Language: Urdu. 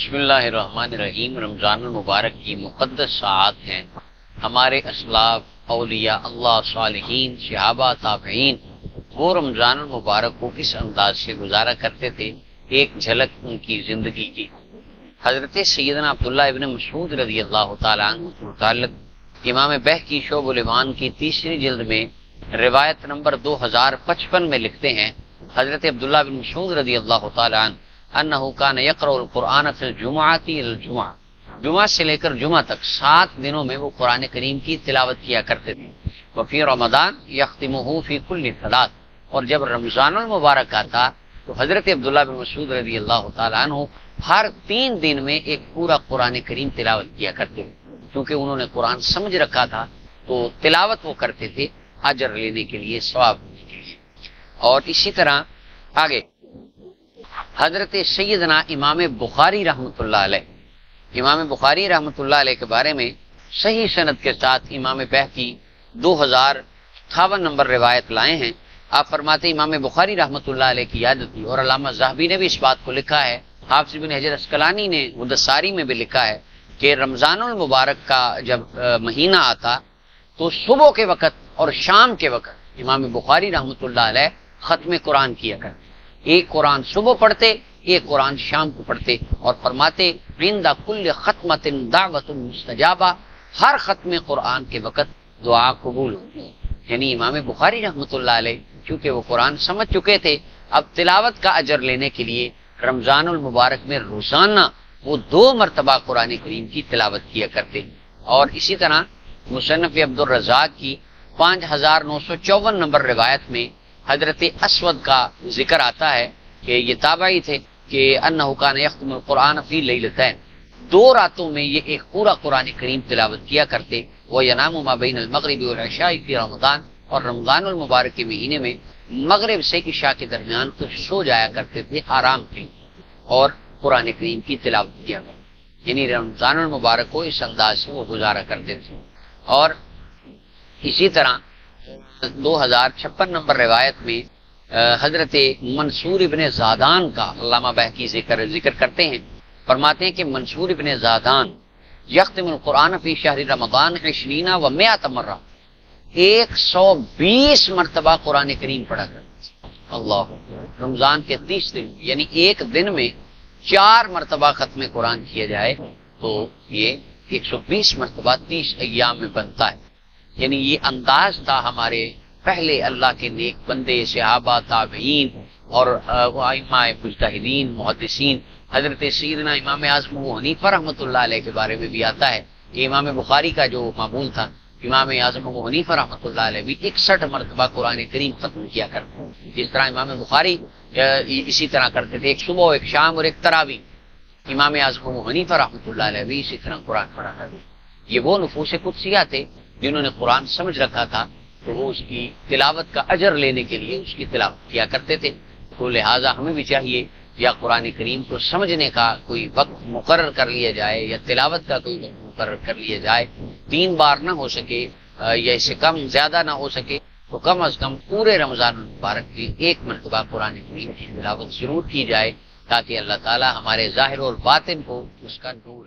بسم اللہ الرحمن الرحیم۔ رمضان المبارک کی مقدس ساعات ہیں۔ ہمارے اسلاف، اولیاء اللہ، صالحین، صحابہ، تابعین وہ رمضان المبارک کو کس انداز سے گزارا کرتے تھے، ایک جھلک ان کی زندگی کی۔ حضرت سیدنا عبداللہ ابن مسعود رضی اللہ تعالیٰ عنہ کے متعلق امام بہقی شعب الایمان کی 3 جلد میں روایت نمبر 2055 میں لکھتے ہیں، حضرت عبداللہ بن مسعود رضی اللہ تعالیٰ عنہ انہو کان یقرأ القرآن فی الجمعۃ الی الجمعہ، جمعہ سے لے کر جمعہ تک 7 دنوں میں وہ قرآن کریم کی تلاوت کیا کرتے تھے۔ وفی رمضان یختمہ فی کل 3، اور جب رمضان المبارک آتا تو حضرت عبداللہ بن مسعود رضی اللہ تعالیٰ عنہ ہر 3 دن میں ایک پورا قرآن کریم تلاوت کیا کرتے تھے، کیونکہ انہوں نے قرآن سمجھ رکھا تھا تو تلاوت وہ کرتے تھے اجر لینے کے لیے، ثواب لینے کے لیے۔ اور اسی طرح آگے حضرت سیدنا امام بخاری رحمۃ اللہ علیہ، امام بخاری رحمۃ اللہ علیہ کے بارے میں صحیح سند کے ساتھ امام بہقی 2058 نمبر روایت لائے ہیں۔ آپ فرماتے امام بخاری رحمۃ اللہ علیہ کی عادت تھی، اور علامہ ذہبی نے بھی اس بات کو لکھا ہے، حافظ بن حجر اسقلانی نے مدثاری میں بھی لکھا ہے کہ رمضان المبارک کا جب مہینہ آتا تو صبح کے وقت اور شام کے وقت امام بخاری رحمۃ اللہ علیہ ختم قرآن کیا کرتے، ایک قرآن صبح پڑھتے، ایک قرآن شام کو پڑھتے، اور فرماتے عند کل ختمۃ دعوۃ مستجابہ، ہر ختم قرآن کے وقت دعا قبول ہوتی ہے۔ یعنی امام بخاری رحمۃ اللہ علیہ چونکہ وہ قرآن سمجھ چکے تھے، اب تلاوت کا اجر لینے کے لیے رمضان المبارک میں روزانہ وہ 2 مرتبہ قرآن کریم کی تلاوت کیا کرتے۔ اور اسی طرح مصنف عبدالرزاق کی 5954 نمبر روایت میں حضرت اسود کا ذکر آتا ہے کہ یہ تابعی تھے کہ انہ کان یختم القرآن فی لیلتین، 2 راتوں میں یہ ایک پورا قرآن کریم تلاوت کیا کرتے۔ وہ ینام ما بین المغرب والعشاء فی رمضان، اور رمضان المبارک کے مہینے میں مغرب سے عشاء کے درمیان کچھ سو جایا کرتے تھے آرام سے، اور قرآن کریم کی تلاوت کیا کرتے، یعنی رمضان المبارک کو اس انداز سے وہ گزارا کرتے تھے۔ اور اسی طرح 2056 نمبر روایت میں حضرت منصور ابن زادان کا علامہ بہقی ذکر کرتے ہیں، فرماتے ہیں کہ منصور ابن زادان یختم القرآن فی شہر رمضان 20 و 100 مرہ، 120 مرتبہ قرآن کریم پڑھا کرتے ہیں۔ اللہ، رمضان کے 30 دن، یعنی ایک دن میں 4 مرتبہ ختم قرآن کیا جائے تو یہ 120 مرتبہ 30 ایام میں بنتا ہے۔ یعنی یہ انداز تھا ہمارے پہلے اللہ کے نیک بندے، صحابہ، تابعین اور ائمہ مجتہدین، محدثین۔ حضرت سیدنا امام اعظم ابو حنیفہ رحمۃ اللہ علیہ کے بارے میں بھی آتا ہے کہ امام بخاری کا جو معمول تھا، امام اعظم ابو حنیفہ رحمۃ اللہ علیہ بھی 61 مرتبہ قرآن کریم ختم کیا کرتے، جس طرح امام بخاری اسی طرح کرتے تھے، ایک صبح، ایک شام اور ایک تراویح۔ امام اعظم ابو حنیفہ رحمۃ اللہ علیہ بھی اسی طرح قرآن پڑھا کرتے۔ یہ وہ نفوس قدسیہ تھے جنہوں نے قرآن سمجھ رکھا تھا تو وہ اس کی تلاوت کا اجر لینے کے لیے اس کی تلاوت کیا کرتے تھے۔ تو لہٰذا ہمیں بھی چاہیے یا قرآن کریم کو سمجھنے کا کوئی وقت مقرر کر لیا جائے، یا تلاوت کا کوئی وقت مقرر کر لیا جائے، 3 بار نہ ہو سکے یا اس سے کم زیادہ نہ ہو سکے تو کم از کم پورے رمضان المبارک کی 1 مرتبہ قرآن کریم کی تلاوت ضرور کی جائے، تاکہ اللہ تعالی ہمارے ظاہر اور باطن کو اس کا نور